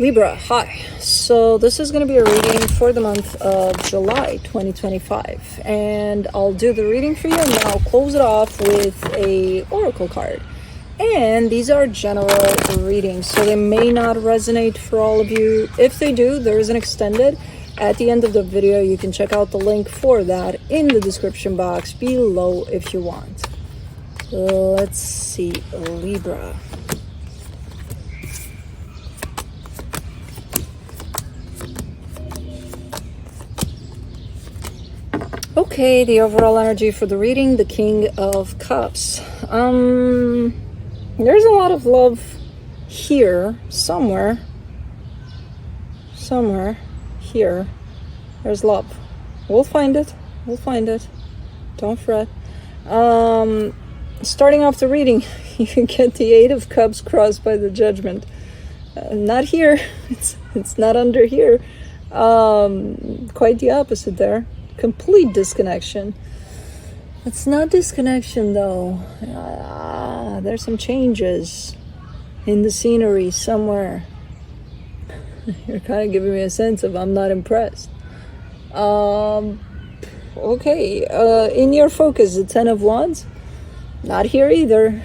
Libra, hi. So this is going to be a reading for the month of July 2025. And I'll do the reading for you and then I'll close it off with a oracle card. And these are general readings, so they may not resonate for all of you. If they do, there is an extended. At the end of the video, you can check out the link for that in the description box below if you want. Let's see, Libra. Okay, the overall energy for the reading, the King of Cups. There's a lot of love here, somewhere here. There's love. We'll find it. Don't fret. Starting off the reading, you get the Eight of Cups crossed by the Judgment. Not here. It's not under here. Quite the opposite there. Complete disconnection. It's not disconnection though. There's some changes in the scenery somewhere. You're kind of giving me a sense of I'm not impressed. Okay, in your focus, the Ten of Wands. Not here either.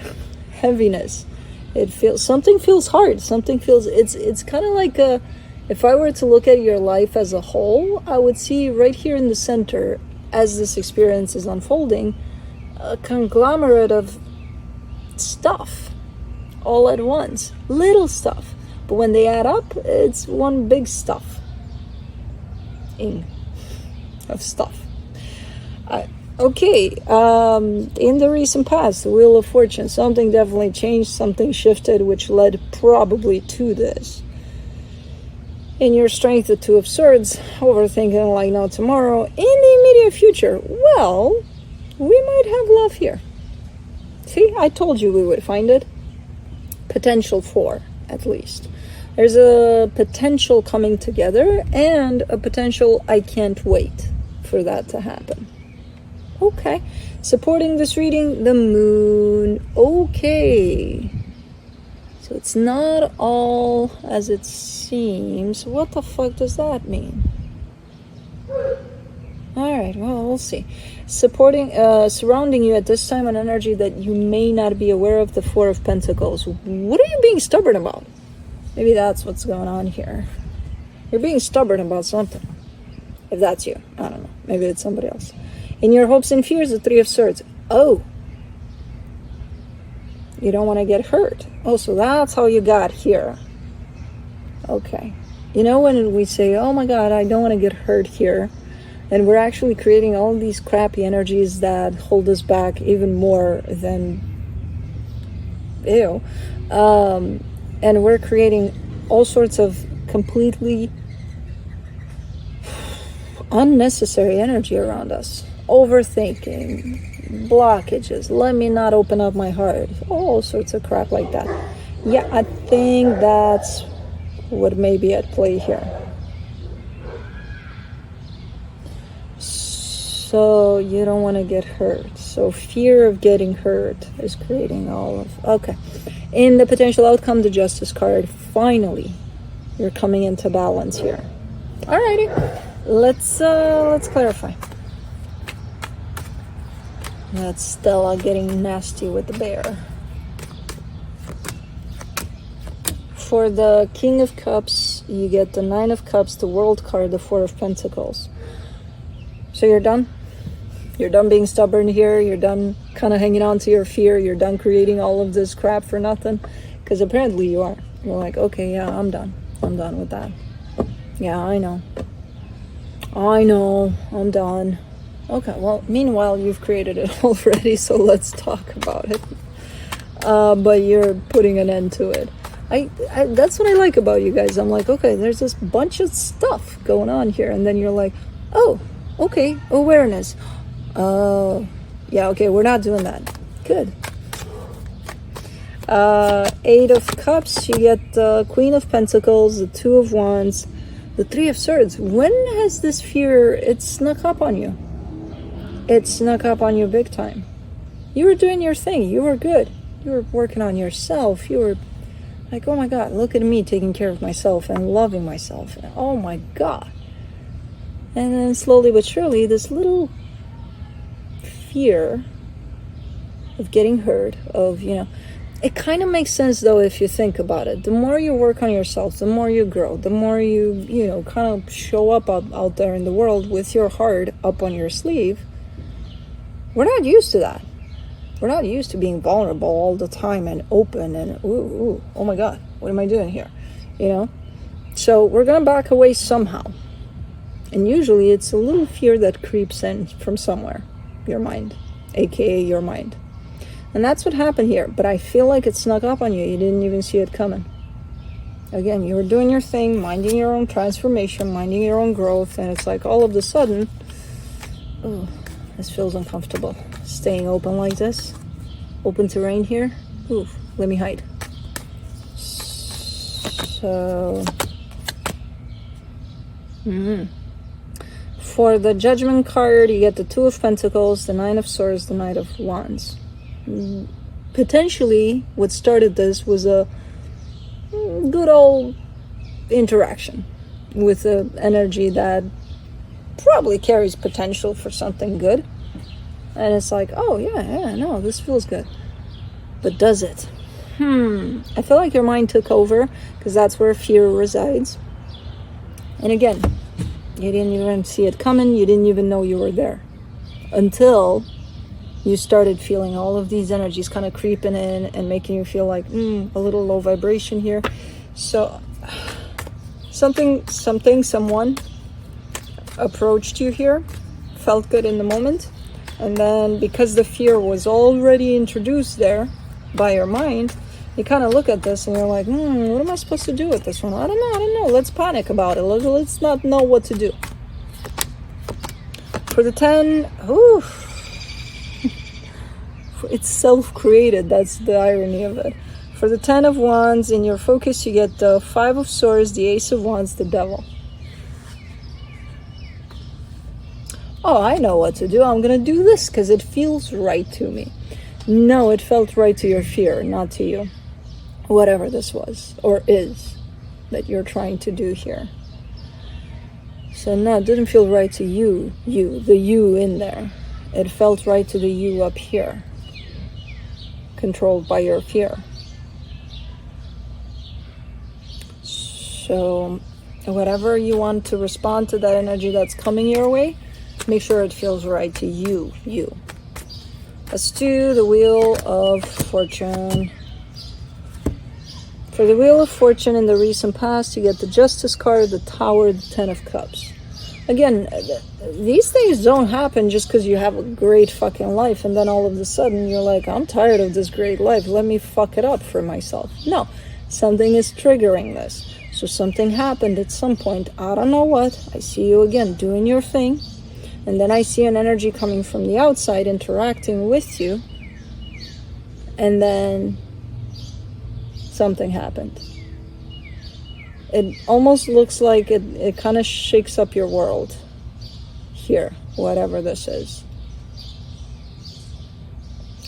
Heaviness. Something feels hard. It's kind of like if I were to look at your life as a whole, I would see right here in the center, as this experience is unfolding, a conglomerate of stuff all at once. Little stuff. But when they add up, it's one big stuff. Of stuff. Okay, in the recent past, the Wheel of Fortune, something definitely changed, something shifted, which led probably to this. In your Strength, the Two of Swords, overthinking like no tomorrow. In the immediate future, well, we might have love here. See, I told you we would find it. Potential for, at least. There's a potential coming together and a potential I can't wait for that to happen. Okay. Supporting this reading, the Moon. Okay. So it's not all as it seems. What the fuck does that mean? Alright, well, we'll see. Surrounding you at this time an energy that you may not be aware of, the Four of Pentacles. What are you being stubborn about? Maybe that's what's going on here. You're being stubborn about something. If that's you. I don't know. Maybe it's somebody else. In your hopes and fears, the Three of Swords. Oh. You don't want to get hurt. Oh, so that's how you got here. Okay. You know when we say, oh my God, I don't want to get hurt here. And we're actually creating all these crappy energies that hold us back even more than... Ew. And we're creating all sorts of completely unnecessary energy around us. Overthinking, blockages, let me not open up my heart, all sorts of crap like that. Yeah, I think that's what may be at play here. So you don't want to get hurt. So fear of getting hurt is creating all of... Okay. In the potential outcome, the Justice card. Finally, you're coming into balance here. Alrighty. Let's clarify. That's Stella getting nasty with the bear. For the King of Cups, you get the Nine of Cups, the World card, the Four of Pentacles. So you're done? You're done being stubborn here? You're done kind of hanging on to your fear? You're done creating all of this crap for nothing? Because apparently you are. You're like, okay, yeah, I'm done. I'm done with that. Yeah, I know. I'm done. Okay, well, meanwhile, you've created it already, so let's talk about it. But you're putting an end to it. That's what I like about you guys. I'm like, okay, there's this bunch of stuff going on here, and then you're like, oh, okay, awareness. Yeah, okay, we're not doing that. Good. Eight of Cups, you get the Queen of Pentacles, the Two of Wands, the Three of Swords. When has this fear, it snuck up on you? It snuck up on you big time. You were doing your thing. You were good. You were working on yourself. You were Like, oh my God, look at me taking care of myself and loving myself. Oh my God. And then slowly but surely, this little fear of getting hurt, of, it kind of makes sense though if you think about it. The more you work on yourself, the more you grow, the more you kind of show up out there in the world with your heart up on your sleeve. We're not used to that. We're not used to being vulnerable all the time and open and oh my God, what am I doing here? So we're gonna back away somehow. And usually it's a little fear that creeps in from somewhere, your mind, aka your mind. And that's what happened here. But I feel like it snuck up on you. You didn't even see it coming. Again, you were doing your thing, minding your own transformation, minding your own growth. And it's like all of a sudden, oh, this feels uncomfortable. Staying open like this. Open terrain here. Ooh, let me hide. So, for the Judgment card, you get the Two of Pentacles, the Nine of Swords, the Knight of Wands. Potentially, what started this was a good old interaction with an energy that probably carries potential for something good. And it's like, oh yeah, no, this feels good. But does it? I feel like your mind took over, because that's where fear resides. And again, you didn't even see it coming. You didn't even know you were there until you started feeling all of these energies kind of creeping in and making you feel like a little low vibration here. So someone approached you here, felt good in the moment, and then because the fear was already introduced there by your mind, you kind of look at this and you're like, what am I supposed to do with this one? I don't know. Let's panic about it. Let's not know what to do. For the 10, it's self-created. That's the irony of it. For the 10 of Wands, in your focus, you get the 5 of Swords, the Ace of Wands, the Devil. Oh, I know what to do. I'm going to do this because it feels right to me. No, it felt right to your fear, not to you. Whatever this was or is that you're trying to do here. So no, it didn't feel right to you, the you in there. It felt right to the you up here, controlled by your fear. So whatever you want to respond to that energy that's coming your way, make sure it feels right to you. Let's do the Wheel of Fortune. For the Wheel of Fortune in the recent past, you get the Justice card, the Tower, the 10 of Cups. Again, these things don't happen just because you have a great fucking life and then all of a sudden you're like, I'm tired of this great life, let me fuck it up for myself. No, something is triggering this. So something happened at some point, I don't know what. I see you again doing your thing, and then I see an energy coming from the outside interacting with you, and then something happened. It almost looks like it kind of shakes up your world here, whatever this is.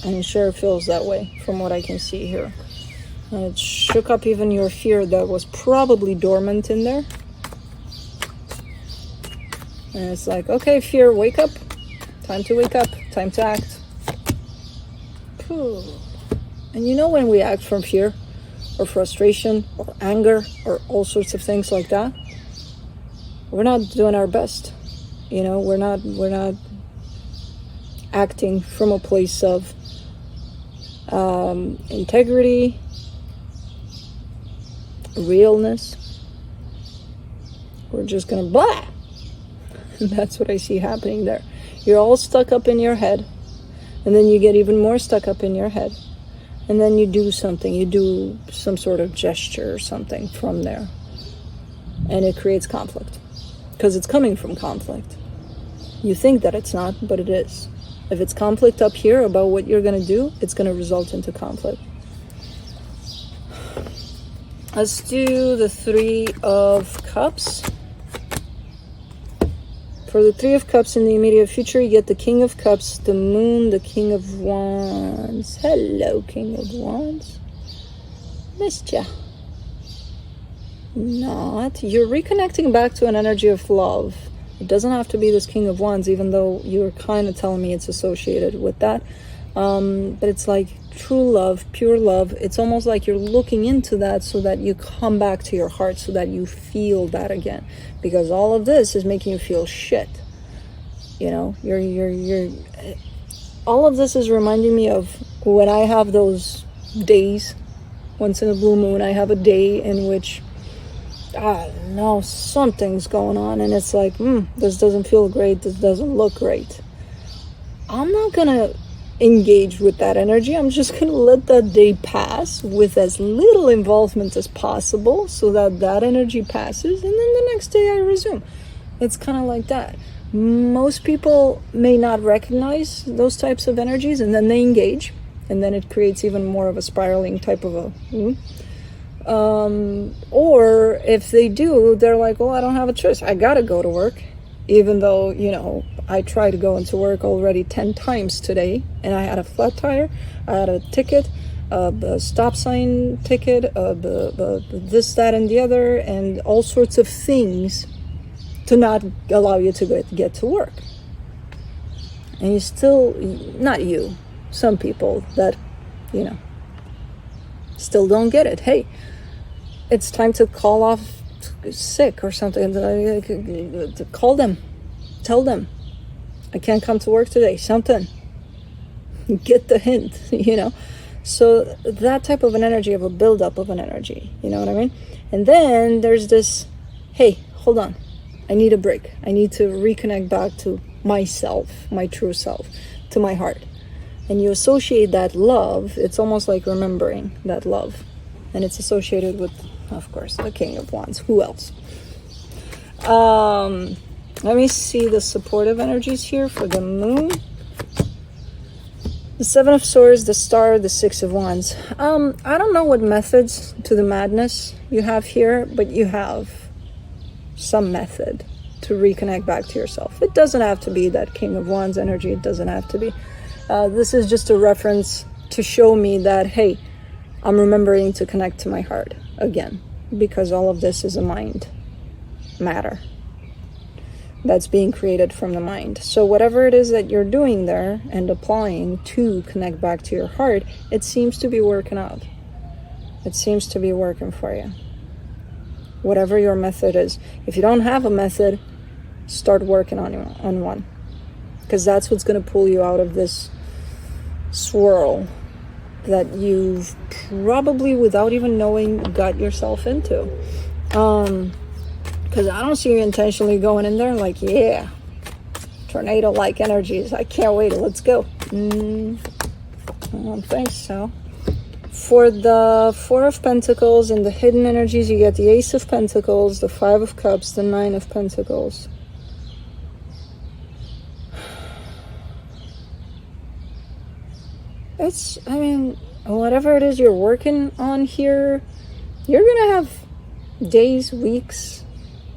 And it sure feels that way from what I can see here. And it shook up even your fear that was probably dormant in there. And it's like, okay, fear, wake up. Time to wake up. Time to act. Whew. And you know when we act from fear or frustration or anger or all sorts of things like that, we're not doing our best. You know, we're not acting from a place of integrity, realness. We're just gonna blah. And that's what I see happening there. You're all stuck up in your head, and then you get even more stuck up in your head, and then you do something, you do some sort of gesture or something from there, and it creates conflict because it's coming from conflict. You think that it's not, but it is. If it's conflict up here about what you're going to do, it's going to result into conflict. Let's do the 3 of Cups. For the 3 of Cups in the immediate future, you get the King of Cups, the Moon, the King of Wands. Hello, King of Wands. Missed ya. not. You're reconnecting back to an energy of love. It doesn't have to be this King of Wands, even though you're kind of telling me it's associated with that. But it's like true love, pure love. It's almost like you're looking into that so that you come back to your heart, so that you feel that again. Because all of this is making you feel shit. You know, you're all of this is reminding me of when I have those days, once in a blue moon, I have a day in which, I don't know, something's going on, and it's like, this doesn't feel great, this doesn't look great. I'm not gonna engage with that energy. I'm just gonna let that day pass with as little involvement as possible, so that that energy passes, and then the next day I resume. It's kind of like that. Most people may not recognize those types of energies, and then they engage, and then it creates even more of a spiraling type of a or if they do, they're like, well, I don't have a choice, I gotta go to work, even though, you know, I tried to go into work already 10 times today, and I had a flat tire, I had a ticket, a stop sign ticket, this, that, and the other, and all sorts of things to not allow you to get to work. And you still, not you, some people that, you know, still don't get it. Hey, it's time to call off sick or something. Call them, tell them, I can't come to work today, something. Get the hint, you know. So that type of an energy, of a buildup of an energy, you know what I mean? And then there's this, hey, hold on, I need a break. I need to reconnect back to myself, my true self, to my heart. And you associate that love, it's almost like remembering that love. And it's associated with, of course, the King of Wands. Who else? Let me see the supportive energies here for the moon. The Seven of Swords, the Star, the Six of Wands. I don't know what methods to the madness you have here, but you have some method to reconnect back to yourself. It doesn't have to be that King of Wands energy. It doesn't have to be. This is just a reference to show me that, hey, I'm remembering to connect to my heart again, because all of this is a mind matter that's being created from the mind. So whatever it is that you're doing there and applying to connect back to your heart, it seems to be working out. It seems to be working for you. Whatever your method is. If you don't have a method, start working on one. Because that's what's going to pull you out of this swirl that you've probably, without even knowing, got yourself into. Because I don't see you intentionally going in there like, yeah, tornado-like energies, I can't wait, let's go. I don't think so. For the Four of Pentacles and the hidden energies, you get the Ace of Pentacles, the Five of Cups, the Nine of Pentacles. It's, I mean, whatever it is you're working on here, you're gonna have days, weeks,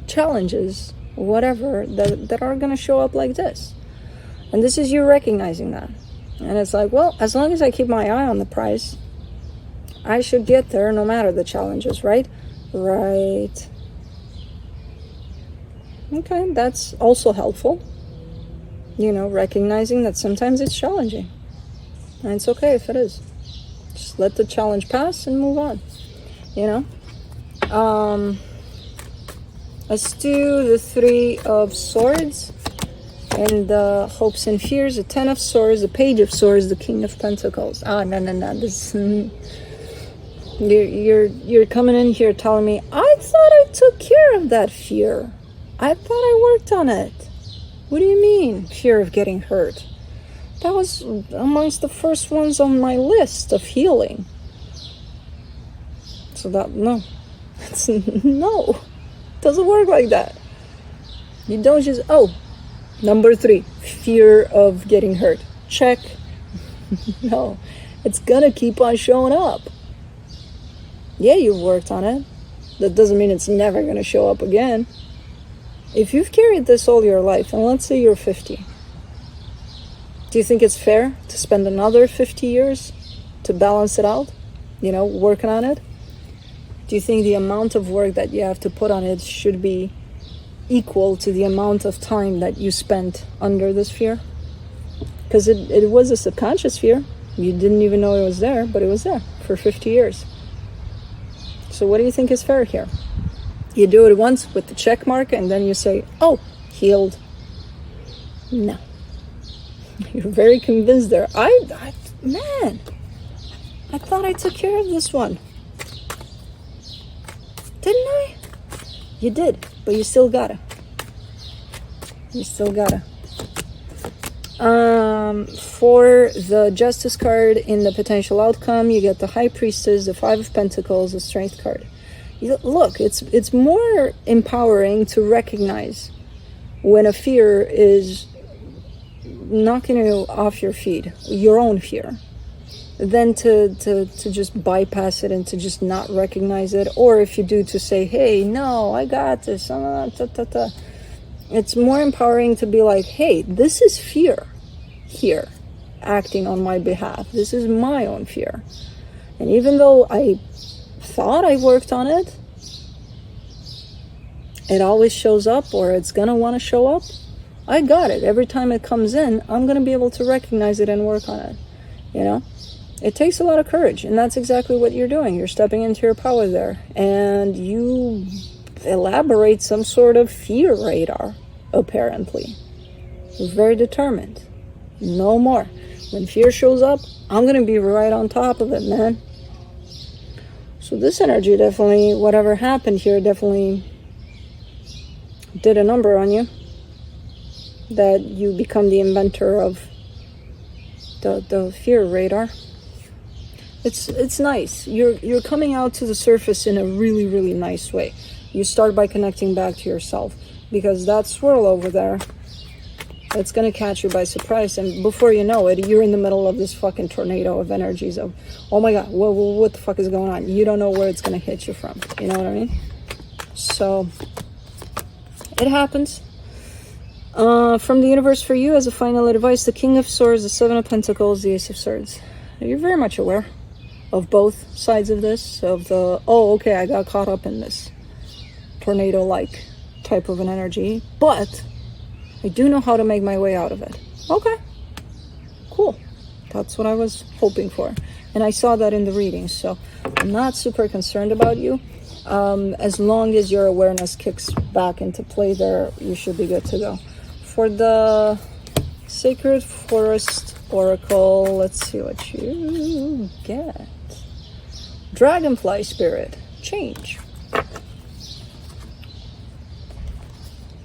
challenges, whatever, that are gonna show up like this. And this is you recognizing that. And it's like, well, as long as I keep my eye on the prize, I should get there no matter the challenges, right? Right. Okay, that's also helpful. You know, recognizing that sometimes it's challenging. And it's okay if it is. Just let the challenge pass and move on. You know? Let's do the Three of Swords and the Hopes and Fears, the Ten of Swords, the Page of Swords, the King of Pentacles. No. This you're coming in here telling me, I thought I took care of that fear. I thought I worked on it. What do you mean, fear of getting hurt? That was amongst the first ones on my list of healing. So that, no. No. Doesn't work like that. You don't just, number 3, fear of getting hurt. Check. No. It's gonna keep on showing up. Yeah, you've worked on it. That doesn't mean it's never gonna show up again. If you've carried this all your life, and let's say you're 50, do you think it's fair to spend another 50 years to balance it out? You know, working on it? do you think the amount of work that you have to put on it should be equal to the amount of time that you spent under this fear? Because it was a subconscious fear. You didn't even know it was there, but it was there for 50 years. So what do you think is fair here? You do it once with the check mark and then you say, oh, healed. No. You're very convinced there. Man, I thought I took care of this one. Didn't I? You did, but you still gotta. You still gotta. For the Justice card in the potential outcome, you get the High Priestess, the Five of Pentacles, the Strength card. Look, it's more empowering to recognize when a fear is knocking you off your feet, your own fear, than to just bypass it and to just not recognize it. Or if you do, to say, hey, no, I got this. It's more empowering to be like, hey, this is fear here acting on my behalf. This is my own fear. And even though I thought I worked on it, it always shows up, or it's gonna want to show up. I got it. Every time it comes in, I'm gonna be able to recognize it and work on it. You know, it takes a lot of courage, and that's exactly what you're doing. You're stepping into your power there, and you elaborate some sort of fear radar, apparently. You're very determined. No more. When fear shows up, I'm gonna be right on top of it, man. So this energy definitely, whatever happened here, definitely did a number on you. That you become the inventor of the fear radar. It's nice. You're coming out to the surface in a really, really nice way. You start by connecting back to yourself, because that swirl over there, it's gonna catch you by surprise, and before you know it, you're in the middle of this fucking tornado of energies of, oh my god, what the fuck is going on? You don't know where it's gonna hit you from. You know what I mean? So it happens. From the universe for you, as a final advice, the King of Swords, the Seven of Pentacles, the Ace of Swords. You're very much aware of both sides of this, of the, oh, okay, I got caught up in this tornado-like type of an energy, but I do know how to make my way out of it. Okay, cool. That's what I was hoping for. And I saw that in the reading, so I'm not super concerned about you. As long as your awareness kicks back into play there, you should be good to go. For the Sacred Forest Oracle, let's see what you get. Dragonfly Spirit, change.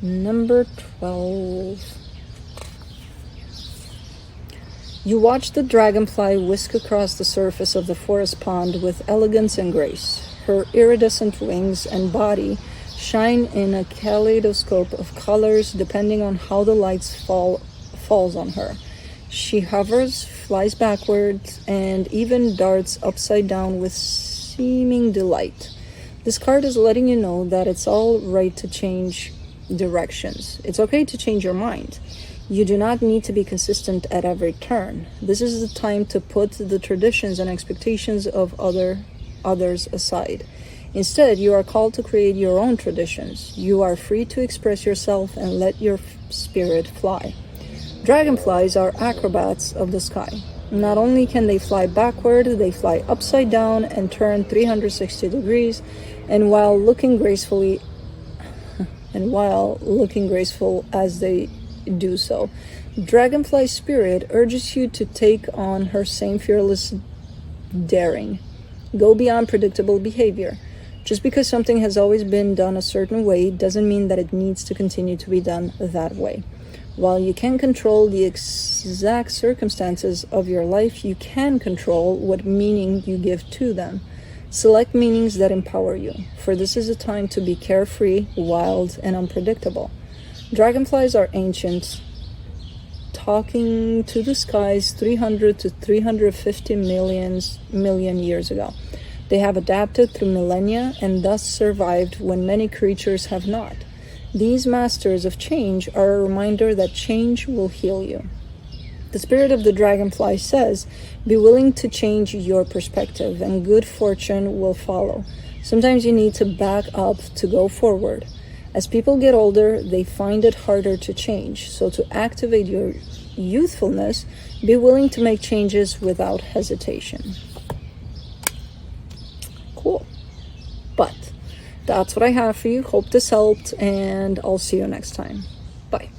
Number 12. You watch the dragonfly whisk across the surface of the forest pond with elegance and grace. Her iridescent wings and body shine in a kaleidoscope of colors depending on how the light falls on her. She hovers, flies backwards, and even darts upside down with seeming delight. This card is letting you know that it's all right to change directions. It's okay to change your mind. You do not need to be consistent at every turn. This is the time to put the traditions and expectations of others aside. Instead, you are called to create your own traditions. You are free to express yourself and let your spirit fly. Dragonflies are acrobats of the sky. Not only can they fly backward, they fly upside down and turn 360 degrees, and while looking graceful as they do so. Dragonfly Spirit urges you to take on her same fearless daring. Go beyond predictable behavior. Just because something has always been done a certain way doesn't mean that it needs to continue to be done that way. While you can control the exact circumstances of your life, you can control what meaning you give to them. Select meanings that empower you, for this is a time to be carefree, wild, and unpredictable. Dragonflies are ancient, talking to the skies 300 to 350 million years ago. They have adapted through millennia and thus survived when many creatures have not. These masters of change are a reminder that change will heal you. The spirit of the dragonfly says, be willing to change your perspective and good fortune will follow. Sometimes you need to back up to go forward. As people get older, they find it harder to change. So to activate your youthfulness, be willing to make changes without hesitation. Cool. But that's what I have for you. Hope this helped, and I'll see you next time. Bye.